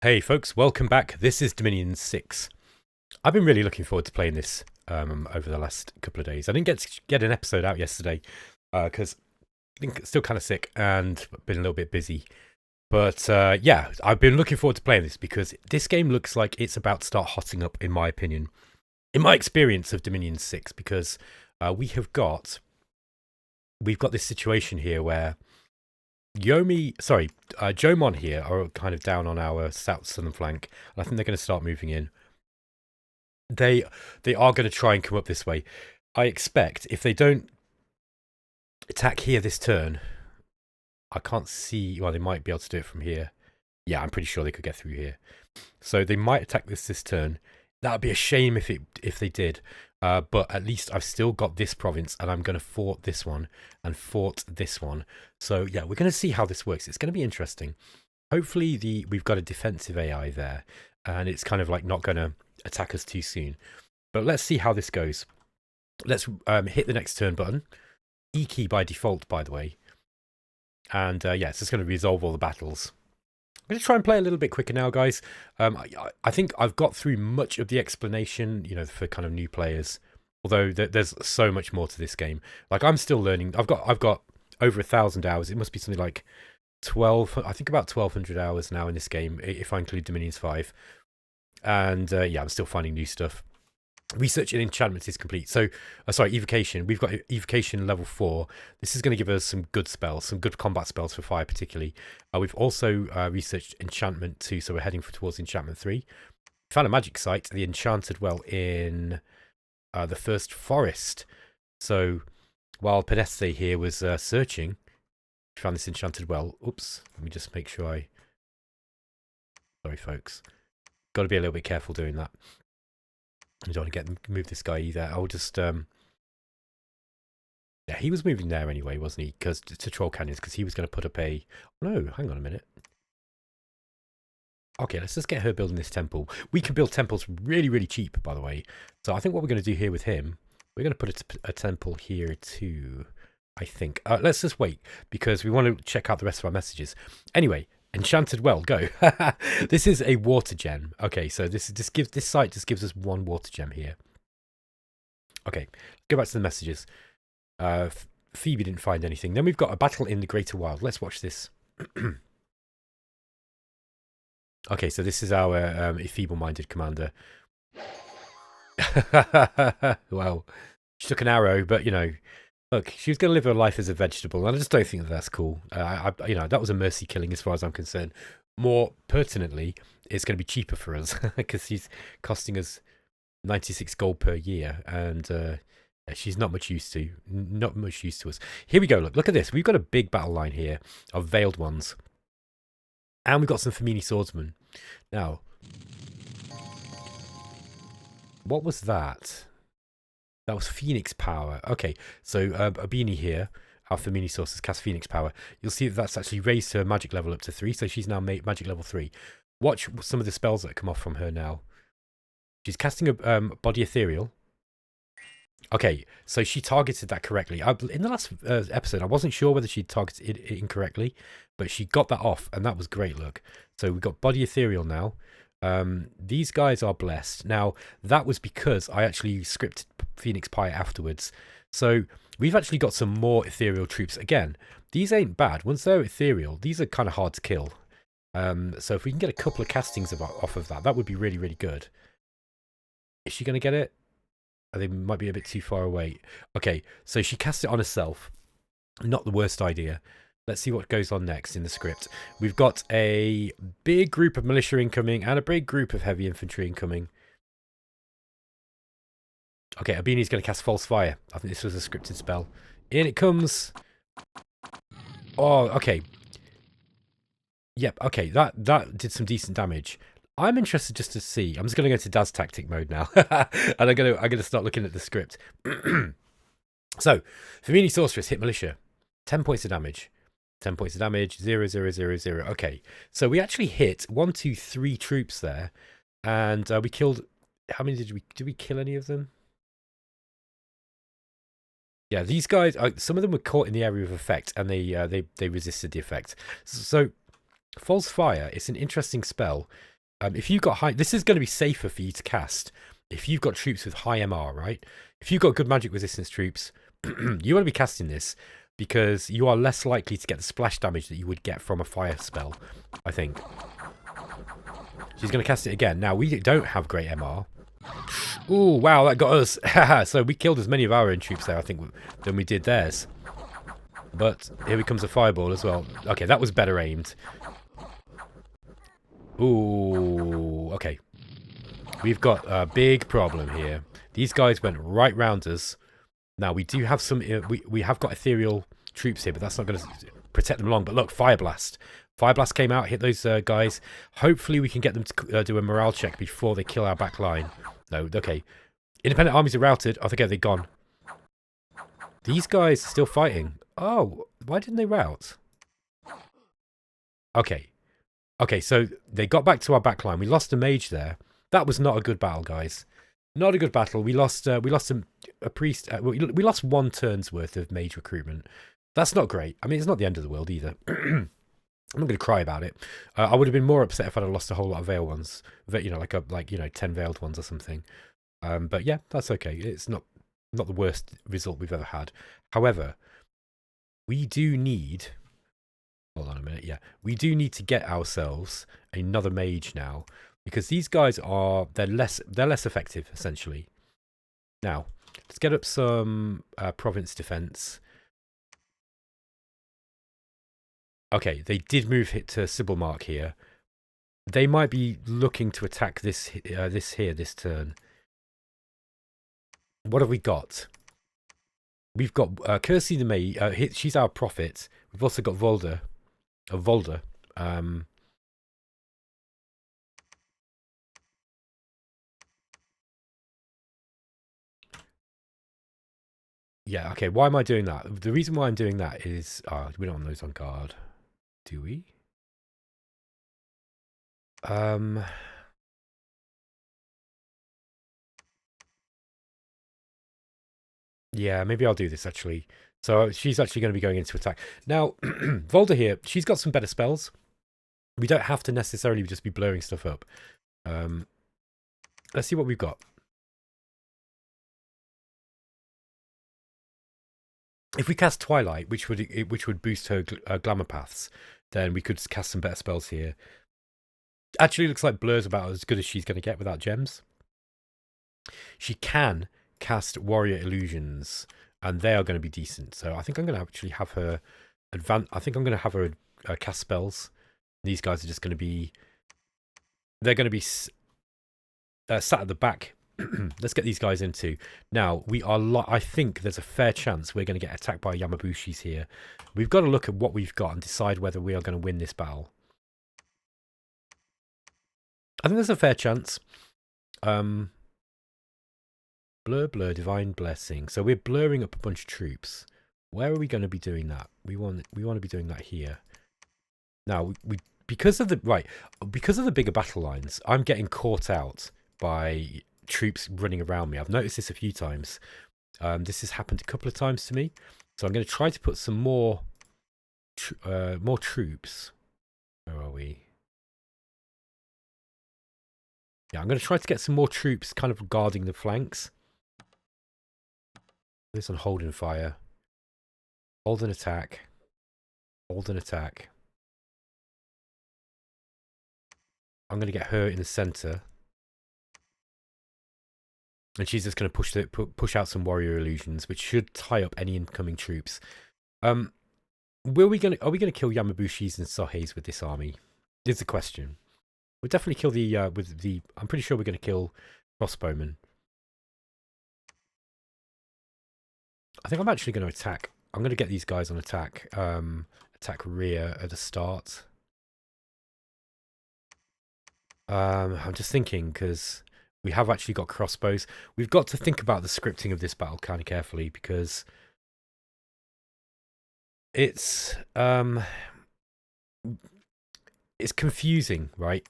Hey folks, welcome back. This is Dominion 6. I've been really looking forward to playing this over the last couple of days. I didn't get an episode out yesterday because I think still kind of sick and been a little bit busy. But yeah, I've been looking forward to playing this because this game looks like it's about to start hotting up, in my opinion. In my experience of Dominion 6, because we've got this situation here where Jomon here are kind of down on our southern flank, and I think they're going to start moving in. They are going to try and come up this way. I expect if they don't attack here this turn, I can't see. Well, they might be able to do it from here. Yeah, I'm pretty sure they could get through here. So they might attack this turn. That would be a shame if they did. But at least I've still got this province, and I'm going to fort this one and fort this one. So yeah, we're going to see how this works. It's going to be interesting. Hopefully we've got a defensive AI there, and it's kind of like not going to attack us too soon. But let's see how this goes. Let's hit the next turn button. E key by default, by the way. And yeah, it's just going to resolve all the battles. I'm going to try and play a little bit quicker now, guys. I think I've got through much of the explanation, you know, for kind of new players. Although there's so much more to this game. Like, I'm still learning. I've got over 1,000 hours. It must be something like 12. I think about 1,200 hours now in this game, if I include Dominions 5. And yeah, I'm still finding new stuff. Research and enchantment is complete. So, sorry, evocation. We've got evocation level 4. This is going to give us some good spells, some good combat spells for fire, particularly. We've also researched enchantment 2, so we're heading towards enchantment 3. Found a magic site, the enchanted well in the first forest. So, while Pedeste here was searching, we found this enchanted well. Oops, let me just make sure Sorry, folks. Got to be a little bit careful doing that. I don't want to move this guy either. I'll just yeah, he was moving there anyway, wasn't he? Because to Troll Canyons, because he was going to put up a. No, hang on a minute. Okay, let's just get her building this temple. We can build temples really, really cheap, by the way. So I think what we're going to do here with him, we're going to put a temple here too. I think. Let's just wait because we want to check out the rest of our messages. Anyway. Enchanted well, go. This is a water gem. Okay, so this site just gives us one water gem here. Okay, go back to the messages. Phoebe didn't find anything. Then we've got a battle in the Greater Wild. Let's watch this. Okay, so this is our feeble-minded commander. Well, she took an arrow, but you know. Look, she was going to live her life as a vegetable, and I just don't think that's cool. You know, that was a mercy killing as far as I'm concerned. More pertinently, it's going to be cheaper for us because she's costing us 96 gold per year, and she's not much use to us. Here we go. Look at this. We've got a big battle line here of veiled ones, and we've got some Feminie swordsmen. Now, what was that? That was Phoenix power. Okay, so Abini here, our Feminie sources cast Phoenix power. You'll see that that's actually raised her magic level up to 3, so she's now magic level 3. Watch some of the spells that come off from her now. She's casting a body ethereal. Okay, so she targeted that correctly. In the last episode, I wasn't sure whether she targeted it incorrectly, but she got that off, and that was great. Look, so we've got body ethereal now. These guys are blessed. Now, that was because I actually scripted Phoenix Pie afterwards. So we've actually got some more ethereal troops. Again, these ain't bad. Once they're ethereal, these are kind of hard to kill. So if we can get a couple of castings off of that would be really, really good. Is she going to get it? They might be a bit too far away. Okay, so she cast it on herself. Not the worst idea. Let's see what goes on next in the script. We've got a big group of militia incoming and a big group of heavy infantry incoming. Okay, Abini's going to cast False Fire. I think this was a scripted spell. In it comes. Oh, okay. Yep, okay, that did some decent damage. I'm interested just to see. I'm just going to go to Daz tactic mode now. And I'm going to start looking at the script. So, Feminie Sorceress hit militia. 10 points of damage. 10 points of damage, 0, 0, 0, 0. Okay, so we actually hit 1, 2, 3 troops there, and we killed. How many did we kill any of them? Yeah, these guys. Some of them were caught in the area of effect, and they resisted the effect. So, false fire. It's an interesting spell If you've got high, this is going to be safer for you to cast if you've got troops with high MR, right? If you've got good magic resistance troops, you want to be casting this because you are less likely to get the splash damage that you would get from a fire spell, I think. She's going to cast it again. Now, we don't have great MR. Ooh, wow, that got us. So we killed as many of our own troops there, I think, than we did theirs. But here comes a fireball as well. Okay, that was better aimed. Ooh, okay. We've got a big problem here. These guys went right round us. Now, we do have some... we have got ethereal troops here, but that's not going to protect them long. But look, Fire Blast. Fire Blast came out, hit those guys. Hopefully, we can get them to do a morale check before they kill our back line. No, okay. Independent armies are routed. I think they're gone. These guys are still fighting. Oh, why didn't they rout? Okay. Okay, so they got back to our back line. We lost a mage there. That was not a good battle, guys. Not a good battle. We lost a priest. We lost 1 turn's worth of mage recruitment. That's not great. I mean, it's not the end of the world either. I'm not going to cry about it. I would have been more upset if I'd have lost a whole lot of veil ones. You know, like 10 veiled ones or something. But yeah, that's okay. It's not the worst result we've ever had. However, we do need... Hold on a minute, yeah. We do need to get ourselves another mage now. Because these guys are... They're less effective, essentially. Now, let's get up some province defense. Okay, they did move it to Sybil Mark here. They might be looking to attack this this turn. What have we got? We've got Kirsty the Mage. She's our prophet. We've also got Volder. Yeah, okay. Why am I doing that? The reason why I'm doing that is... we don't want those on guard. Do we? Yeah, maybe I'll do this, actually. So she's actually going to be going into attack. Now, Volder here, she's got some better spells. We don't have to necessarily just be blowing stuff up. Let's see what we've got. If we cast Twilight, which would boost her glamour paths, then we could cast some better spells here. Actually, looks like Blur's about as good as she's going to get without gems. She can cast Warrior Illusions, and they are going to be decent. So I think I'm going to actually have her I think I'm going to have her cast spells. These guys are just going to be... They're going to be sat at the back. Let's get these guys into. Now, we are... I think there's a fair chance we're going to get attacked by Yamabushis here. We've got to look at what we've got and decide whether we are going to win this battle. I think there's a fair chance. Blur, Divine Blessing. So we're blurring up a bunch of troops. Where are we going to be doing that? We want to be doing that here. Now, because of the bigger battle lines, I'm getting caught out by troops running around me. I've noticed this a few times. This has happened a couple of times to me. So I'm going to try to put some more troops. Where are we? Yeah, I'm going to try to get some more troops kind of guarding the flanks. This on hold and fire. Hold and attack. Hold and attack. I'm going to get her in the center. And she's just going to push out some warrior illusions, which should tie up any incoming troops. Are we going to kill Yamabushis and Soheis with this army? Is the question. We'll definitely kill I'm pretty sure we're going to kill crossbowmen. I think I'm actually going to attack. I'm going to get these guys on attack. Attack rear at the start. I'm just thinking because we have actually got crossbows. We've got to think about the scripting of this battle kind of carefully because it's confusing, right?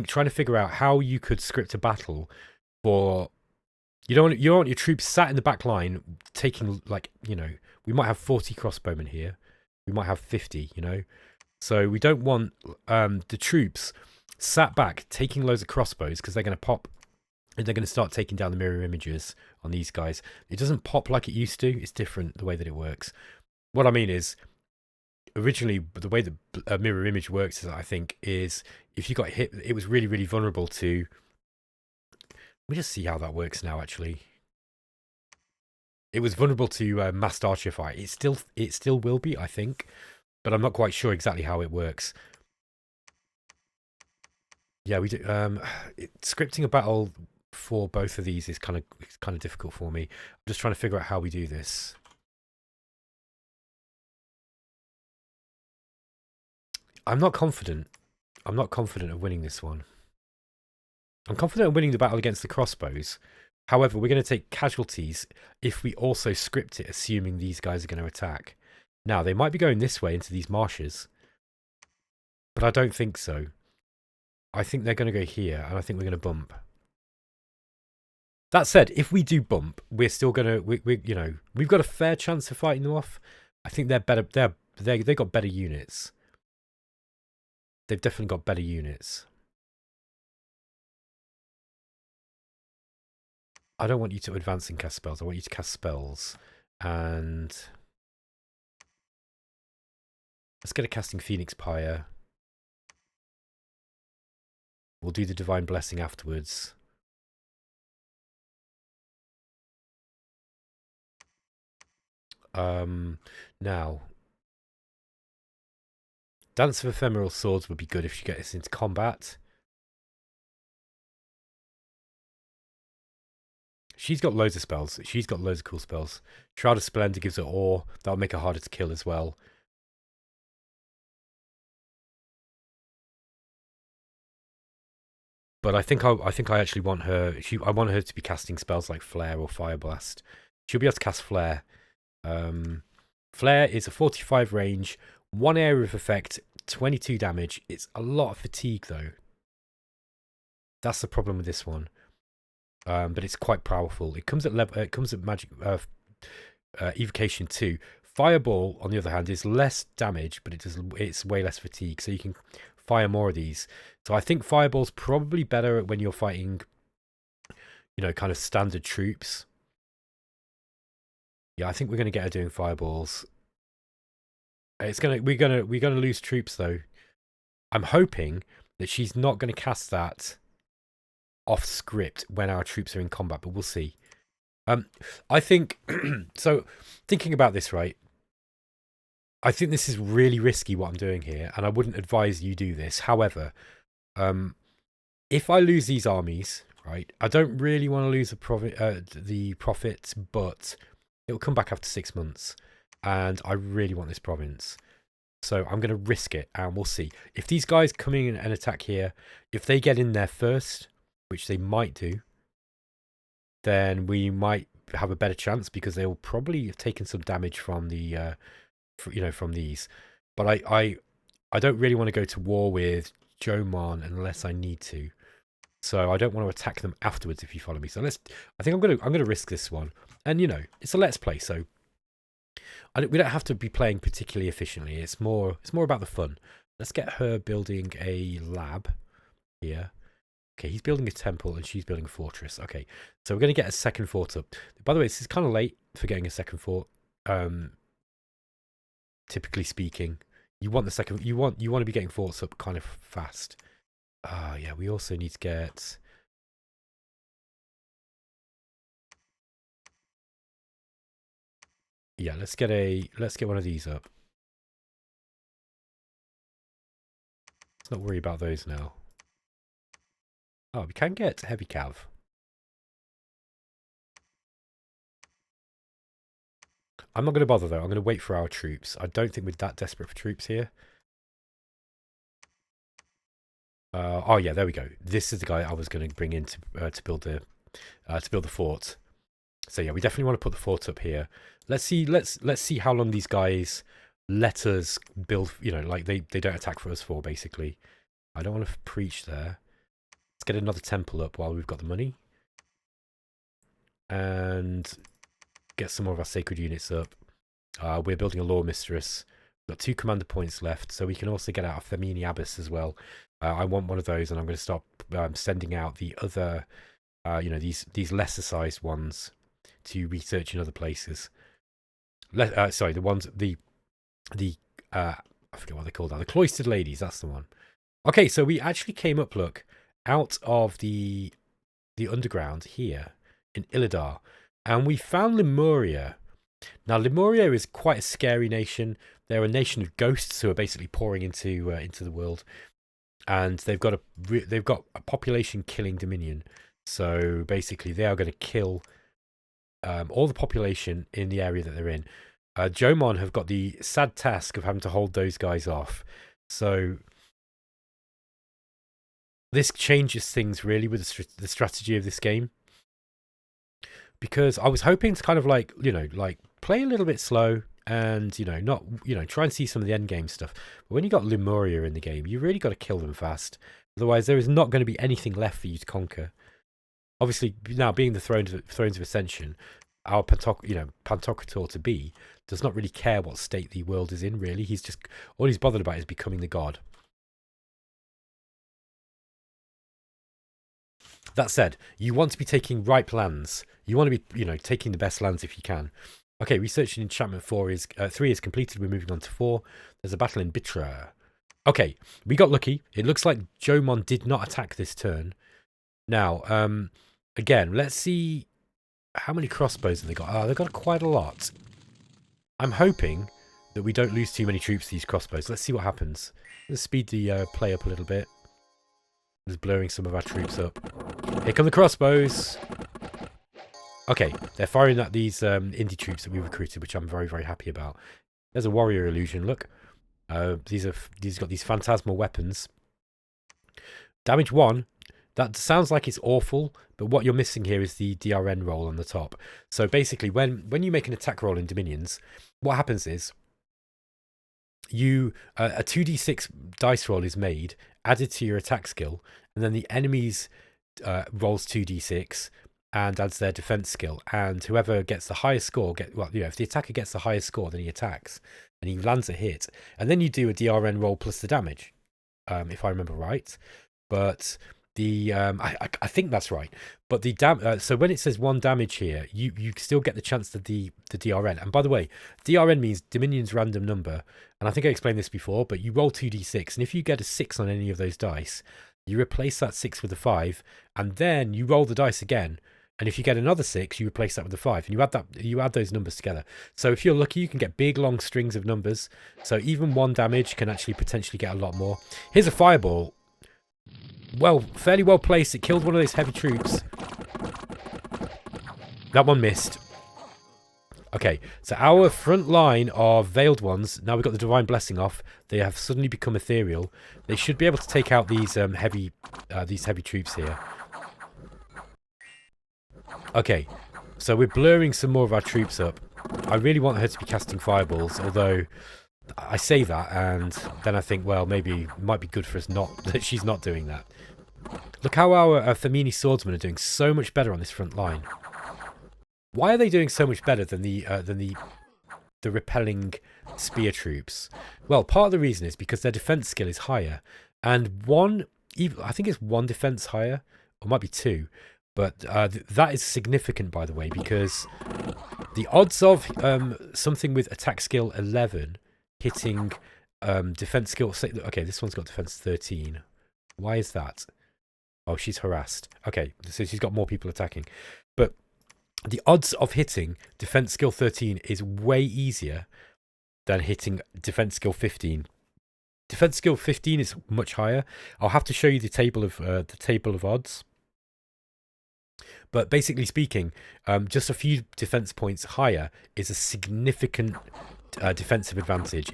Trying to figure out how you could script a battle for... You don't want your troops sat in the back line taking, like, you know, we might have 40 crossbowmen here. We might have 50, you know. So we don't want the troops sat back, taking loads of crossbows because they're going to pop and they're going to start taking down the mirror images on these guys. It doesn't pop like it used to. It's different the way that it works. What I mean is, originally, the way the mirror image works, I think, is if you got hit, it was really, really vulnerable to... Let me just see how that works now, actually. It was vulnerable to massed archer fire. It still will be, I think, but I'm not quite sure exactly how it works. Yeah, we do. Scripting a battle for both of these is kind of difficult for me. I'm just trying to figure out how we do this. I'm not confident. I'm not confident of winning this one. I'm confident of winning the battle against the crossbows. However, we're going to take casualties if we also script it, assuming these guys are going to attack. Now, they might be going this way into these marshes, but I don't think so. I think they're going to go here, and I think we're going to bump. That said, if we do bump, we're still going to, we've got a fair chance of fighting them off. I think they're better. They've got better units. They've definitely got better units. I don't want you to advance and cast spells. I want you to cast spells. And let's get a casting Phoenix Pyre. We'll do the Divine Blessing afterwards. Now, Dance of Ephemeral Swords would be good if she gets into combat. She's got loads of spells. She's got loads of cool spells. Shroud of Splendor gives her ore. That'll make her harder to kill as well. But I think I actually want her. I want her to be casting spells like Flare or Fire Blast. She'll be able to cast Flare. Flare is a 45 range, 1 area of effect, 22 damage. It's a lot of fatigue though. That's the problem with this one. But it's quite powerful. It comes at level. It comes at magic evocation 2. Fireball, on the other hand, is less damage, but it's way less fatigue. So you can fire more of these. So I think Fireball's probably better when you're fighting, kind of standard troops. Yeah, I think we're gonna get her doing Fireballs. We're gonna lose troops though. I'm hoping that she's not gonna cast that off script when our troops are in combat, but we'll see. I think so. Thinking about this, right? I think this is really risky what I'm doing here, and I wouldn't advise you do this. However, if I lose these armies, right, I don't really want to lose the profits, but it'll come back after 6 months, and I really want this province. So I'm going to risk it, and we'll see. If these guys come in and attack here, if they get in there first, which they might do, then we might have a better chance because they will probably have taken some damage from the, from these. But I don't really want to go to war with Jomon unless I need to. So I don't want to attack them afterwards, if you follow me. So I think I'm gonna risk this one, and it's a let's play, so we don't have to be playing particularly efficiently. It's more about the fun. Let's get her building a lab here. Okay, he's building a temple and she's building a fortress. Okay, so we're going to get a second fort up. By the way, this is kind of late for getting a second fort. Typically speaking, you want to be getting forts up kind of fast. Yeah, we also need to get... Yeah, let's get one of these up. Let's not worry about those now. Oh, we can get heavy cav. I'm not going to bother though. I'm going to wait for our troops. I don't think we're that desperate for troops here. Oh yeah, there we go. This is the guy I was going to bring in to build the fort. So yeah, we definitely want to put the fort up here. Let's see how long these guys let us build. Like they don't attack for us for basically. I don't want to preach there. Let's get another temple up while we've got the money. And get some more of our sacred units up. We're building a law mistress. We've got 2 commander points left, so we can also get out a Feminie abbess as well. I want one of those, and I'm going to start sending out the other, you know, these lesser sized ones to research in other places. Sorry, the ones the I forget what they call that. The cloistered ladies. That's the one. Okay, so we actually came up, look, out of the underground here in Illidar, and we found Lemuria. Now, Lemuria is quite a scary nation. They're a nation of ghosts who are basically pouring into the world, and they've got a population killing dominion. So basically, they are going to kill all the population in the area that they're in. Jomon have got the sad task of having to hold those guys off. So this changes things really with the strategy of this game. Because I was hoping to kind of like, you know, like play a little bit slow and, you know, not, you know, try and see some of the end game stuff. But when you got Lemuria in the game, you really got to kill them fast. Otherwise, there is not going to be anything left for you to conquer. Obviously, now being the Thrones of Ascension, our Pantokrator to be does not really care what state the world is in, really. He's just, all he's bothered about is becoming the god. That said, you want to be taking ripe lands. You want to be, you know, taking the best lands if you can. Okay, research and enchantment 3 is completed. We're moving on to 4. There's a battle in Bitra. Okay, we got lucky. It looks like Jomon did not attack this turn. Now, again, let's see how many crossbows have they got. Oh, they've got quite a lot. I'm hoping that we don't lose too many troops to these crossbows. Let's see what happens. Let's speed the play up a little bit. Just blurring some of our troops up. Here come the crossbows. Okay, they're firing at these indie troops that we recruited, which I'm very, very happy about. There's a warrior illusion. Look, these got these phantasmal weapons. Damage 1. That sounds like it's awful, but what you're missing here is the DRN roll on the top. So basically, when you make an attack roll in Dominions, what happens is you a 2d6 dice roll is made, added to your attack skill, and then the enemy's rolls 2d6 and adds their defense skill, and whoever gets the highest score if the attacker gets the highest score, then he attacks and he lands a hit, and then you do a DRN roll plus the damage, if I remember right. But the I think that's right. But the so when it says 1 damage here, you still get the chance to the DRN. And by the way, DRN means Dominion's random number. And I think I explained this before, but you roll 2d6, and if you get a 6 on any of those dice, you replace that 6 with a 5, and then you roll the dice again. And if you get another 6, you replace that with a 5, and you add those numbers together. So if you're lucky, you can get big long strings of numbers. So even 1 damage can actually potentially get a lot more. Here's a fireball. Well, fairly well placed. It killed one of those heavy troops. That one missed. Okay, so our front line of veiled ones, now we've got the divine blessing off. They have suddenly become ethereal. They should be able to take out these heavy troops here. Okay, so we're blurring some more of our troops up. I really want her to be casting fireballs, although I say that and then I think, well, maybe it might be good for us not that she's not doing that. Look how our Feminie swordsmen are doing so much better on this front line. Why are they doing so much better than the repelling spear troops? Well, part of the reason is because their defense skill is higher, and I think it's 1 defense higher, or it might be 2. But that is significant, by the way, because the odds of something with attack skill 11 hitting defense skill... Okay, this one's got defense 13. Why is that? Oh, she's harassed. Okay, so she's got more people attacking. But the odds of hitting defense skill 13 is way easier than hitting defense skill 15. Defense skill 15 is much higher. I'll have to show you the table of odds. But basically speaking, just a few defense points higher is a significant defensive advantage.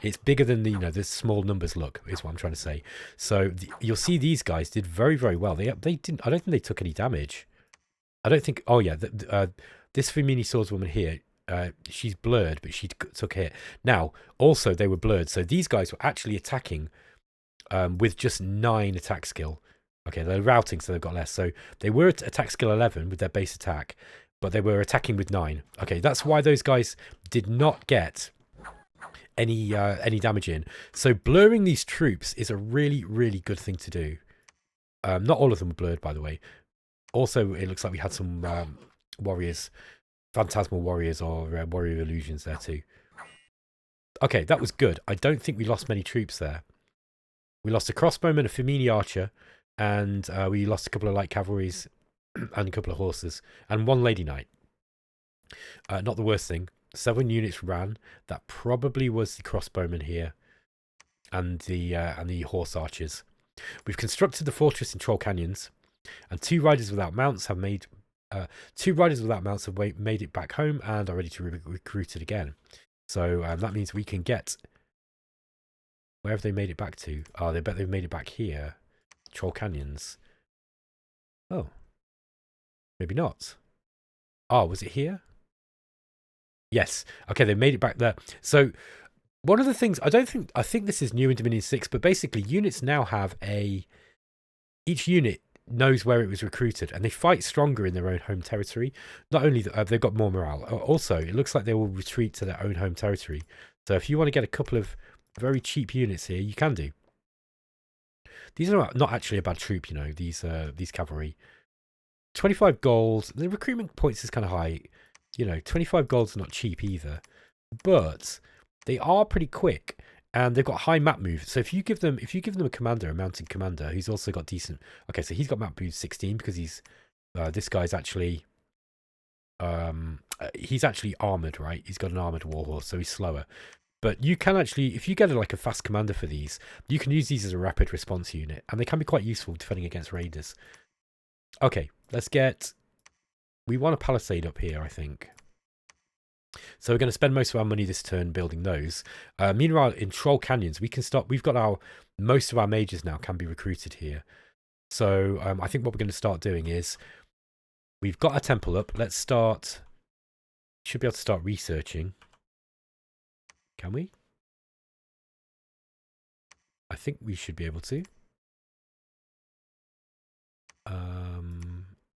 It's bigger than the small numbers look, is what I'm trying to say. So you'll see these guys did very, very well. They didn't. I don't think they took any damage. I don't think. Oh yeah, this Feminie swordswoman here, she's blurred, but she took a hit. Now also they were blurred, so these guys were actually attacking with just 9 attack skill. Okay, they're routing, so they've got less. So they were at attack skill 11 with their base attack, but they were attacking with 9. Okay, that's why those guys did not get any damage in. So blurring these troops is a really, really good thing to do. Not all of them were blurred, by the way. Also, it looks like we had some warriors, phantasmal warriors or warrior illusions there too. Okay, that was good. I don't think we lost many troops there. We lost a crossbowman, a Feminie archer, and we lost a couple of light cavalries and a couple of horses, and one lady knight. Not the worst thing. 7 units ran. That probably was the crossbowman here, and the horse archers. We've constructed the fortress in Troll Canyons, and 2 riders without mounts have made it back home and are ready to recruit it again. So that means we can get. Where have they made it back to? Oh, they bet they've made it back here. Troll Canyons. Oh. Maybe not. Oh, was it here? Yes. Okay, they made it back there. So, one of the things, I think this is new in Dominion 6, but basically units now have each unit knows where it was recruited, and they fight stronger in their own home territory. Not only that, they've got more morale. Also, it looks like they will retreat to their own home territory. So if you want to get a couple of very cheap units here, you can do. These are not actually a bad troop, you know, these cavalry. 25 gold. The recruitment points is kind of high. You know, 25 gold's not cheap either. But they are pretty quick, and they've got high map move. So if you give them a commander, a mounted commander, who's also got decent. Okay, so he's got map move 16 because he's this guy's actually he's actually armored, right? He's got an armored warhorse, so he's slower. But you can actually, if you get like a fast commander for these, you can use these as a rapid response unit, and they can be quite useful defending against raiders. Okay, let's get. We want a palisade up here, I think. So we're going to spend most of our money this turn building those. Meanwhile, in Troll Canyons, we can start. We've got most of our mages now can be recruited here. So I think what we're going to start doing is we've got a temple up. Let's start. Should be able to start researching. Can we? I think we should be able to.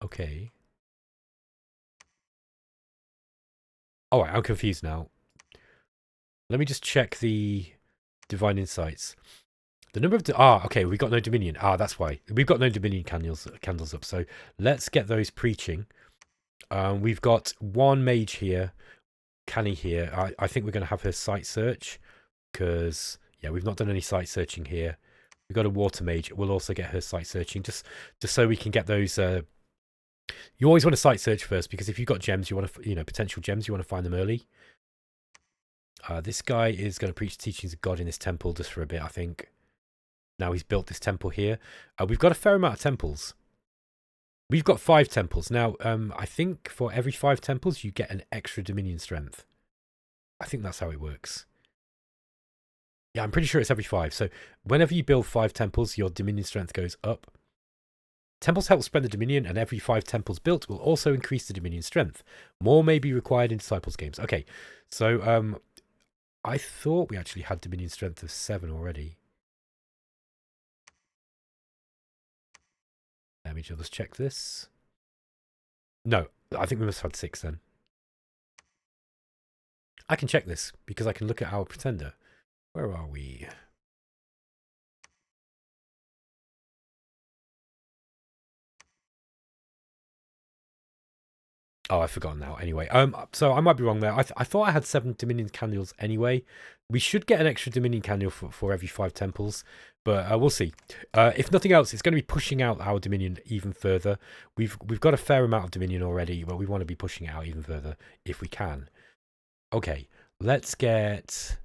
Okay. Oh, I'm confused now. Let me just check the divine insights. The number of okay, we got no dominion. That's why we've got no dominion candles up. So let's get those preaching. We've got 1 mage here, Canny here. I think we're going to have her site search because yeah, we've not done any site searching here. We've got a water mage. We'll also get her site searching just so we can get those. You always want to site search first because if you've got gems, you want to potential gems, you want to find them early. This guy is going to preach the teachings of God in this temple just for a bit, I think. Now he's built this temple here. We've got a fair amount of temples. We've got 5 temples. Now, I think for every 5 temples, you get an extra dominion strength. I think that's how it works. Yeah, I'm pretty sure it's every 5. So whenever you build 5 temples, your dominion strength goes up. Temples help spread the dominion, and every 5 temples built will also increase the dominion strength. More may be required in Disciples games. Okay, so I thought we actually had dominion strength of 7 already. Let me just check this. No, I think we must have had 6 then. I can check this because I can look at our pretender. Where are we? Oh, I've forgotten now. Anyway, so I might be wrong there. I thought I had 7 Dominion candles anyway. We should get an extra Dominion candle for every 5 temples, but we'll see. If nothing else, it's going to be pushing out our Dominion even further. We've got a fair amount of Dominion already, but we want to be pushing it out even further if we can. Okay, let's get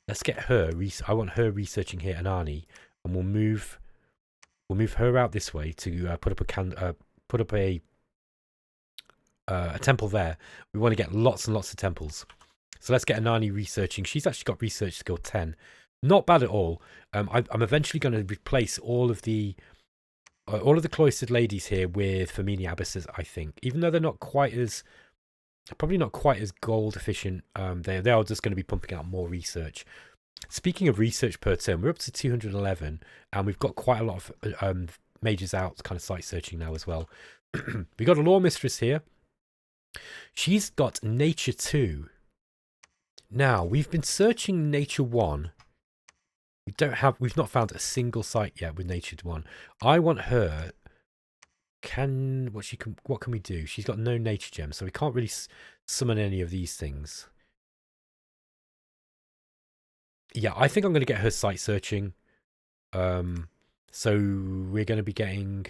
her. I want her researching here, Anani, and we'll move her out this way to put up a temple there. We want to get lots and lots of temples. So let's get Anani researching. She's actually got research skill 10. Not bad at all. I'm eventually going to replace all of the cloistered ladies here with Feminie abbesses, I think. Even though they're probably not quite as gold efficient, they are just going to be pumping out more research. Speaking of research per turn, we're up to 211, and we've got quite a lot of mages out kind of site searching now as well. We got a law mistress here. She's got nature 2. Now, we've been searching Nature 1. We've not found a single site yet with Nature 1. I want her... What can we do? She's got no nature gems, so we can't really summon any of these things. Yeah, I think I'm going to get her site searching. So we're going to be getting...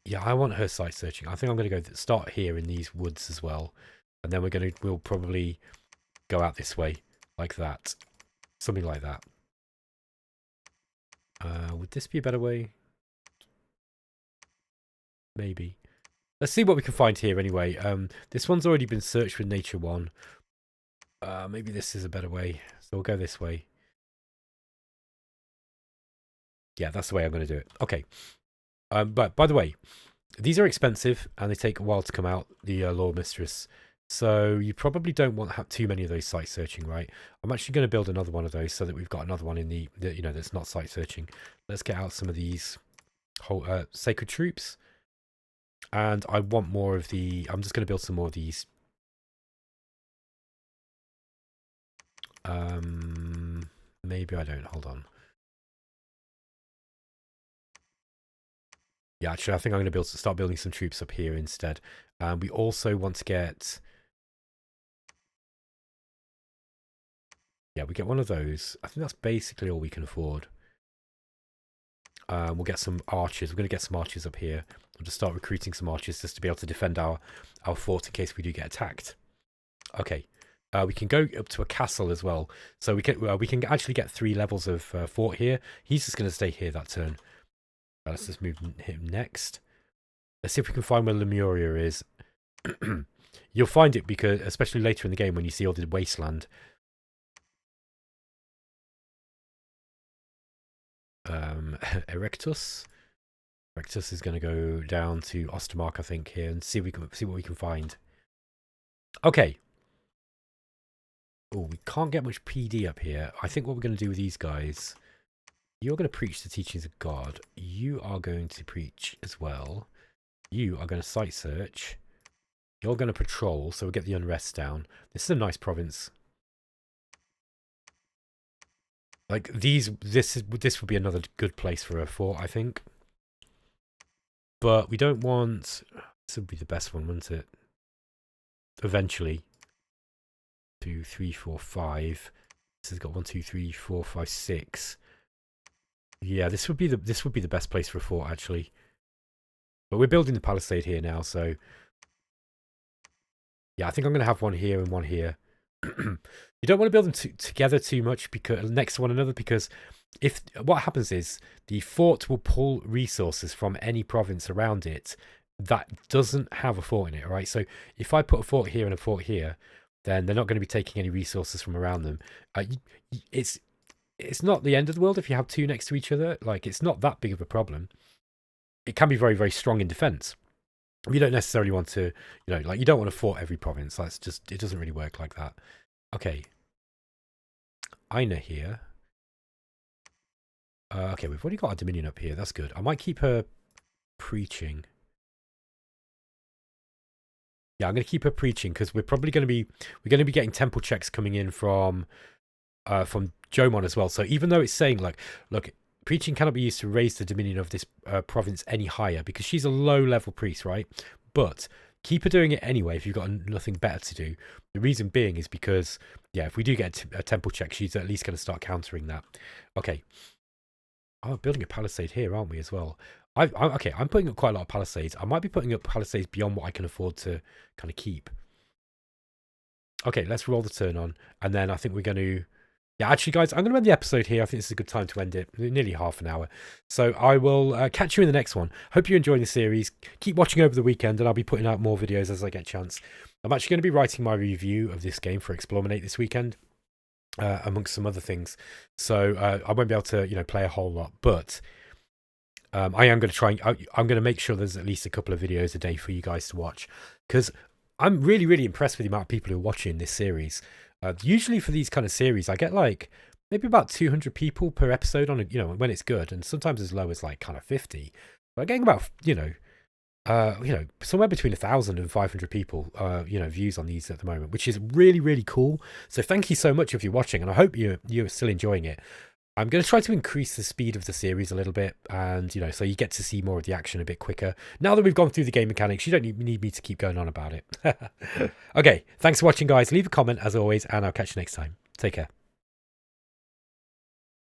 Yeah, I want her site searching. I think I'm going to go start here in these woods as well. And then we'll probably go out this way, like that. Something like that. Would this be a better way? Maybe. Let's see what we can find here anyway. This one's already been searched with Nature 1. Maybe this is a better way. So we'll go this way. Yeah, that's the way I'm going to do it. Okay. But by the way, these are expensive and they take a while to come out, the Lore Mistress. So you probably don't want to have too many of those site searching, right? I'm actually going to build another one of those so that we've got another one in the that's not site searching. Let's get out some of these whole sacred troops. And I want more of the... I'm just going to build some more of these. Maybe I don't. Hold on. Yeah, actually, I think I'm going to start building some troops up here instead. We also want to get... Yeah, we get one of those. I think that's basically all we can afford. We'll get some archers. We're going to get some archers up here. We'll just start recruiting some archers just to be able to defend our fort in case we do get attacked. Okay. We can go up to a castle as well. So we can actually get 3 levels of fort here. He's just going to stay here that turn. Let's just move him next. Let's see if we can find where Lemuria is. You'll find it because, especially later in the game when you see all the wasteland. Erectus is going to go down to Ostermark, I think, here and see what we can find. Okay. Oh, we can't get much PD up here. I think what we're going to do with these guys, you're going to preach the teachings of God. You are going to preach as well. You are going to site search. You're going to patrol, so we'll get the unrest down. This is a nice province. Like this would be another good place for a fort, I think. But we don't want... This would be the best one, wouldn't it? Eventually. 2, 3, 4, 5. This has got 1, 2, 3, 4, 5, 6. Yeah, this would be the best place for a fort, actually. But we're building the palisade here now, so... Yeah, I think I'm going to have one here and one here. You don't want to build them together too much because next to one another, because if what happens is the fort will pull resources from any province around it that doesn't have a fort in it. All right, so if I put a fort here and a fort here, then they're not going to be taking any resources from around them. It's not the end of the world if you have 2 next to each other. Like, it's not that big of a problem. It can be very, very strong in defense. You don't necessarily want to, like, you don't want to fort every province. That's just, it doesn't really work like that. Okay. Aina here. Okay, we've already got our Dominion up here. That's good. I might keep her preaching. Yeah, I'm going to keep her preaching because we're going to be getting temple checks coming in from Jomon as well. So even though it's saying, like, look, preaching cannot be used to raise the dominion of this province any higher because she's a low-level priest, right? But keep her doing it anyway if you've got nothing better to do. The reason being is because, yeah, if we do get a temple check, she's at least going to start countering that. Okay. Oh, building a palisade here, aren't we, as well? Okay, I'm putting up quite a lot of palisades. I might be putting up palisades beyond what I can afford to kind of keep. Okay, let's roll the turn on. And then I think we're going to... Yeah, actually, guys, I'm going to end the episode here. I think this is a good time to end it. Nearly half an hour. So I will catch you in the next one. Hope you're enjoying the series. Keep watching over the weekend, and I'll be putting out more videos as I get a chance. I'm actually going to be writing my review of this game for Explominate this weekend, amongst some other things. So I won't be able to, play a whole lot. But I am going to try. I'm going to make sure there's at least a couple of videos a day for you guys to watch. Because I'm really, really impressed with the amount of people who are watching this series. Usually for these kind of series, I get like maybe about 200 people per episode on a, when it's good, and sometimes as low as like kind of 50. But I'm getting about, you know, somewhere between 1,000 and 500 people, you know, views on these at the moment, which is really, really cool. So thank you so much if you're watching, and I hope you're still enjoying it. I'm going to try to increase the speed of the series a little bit, and, you know, so you get to see more of the action a bit quicker. Now that we've gone through the game mechanics, you don't need me to keep going on about it. Okay, thanks for watching, guys. Leave a comment, as always, and I'll catch you next time. Take care.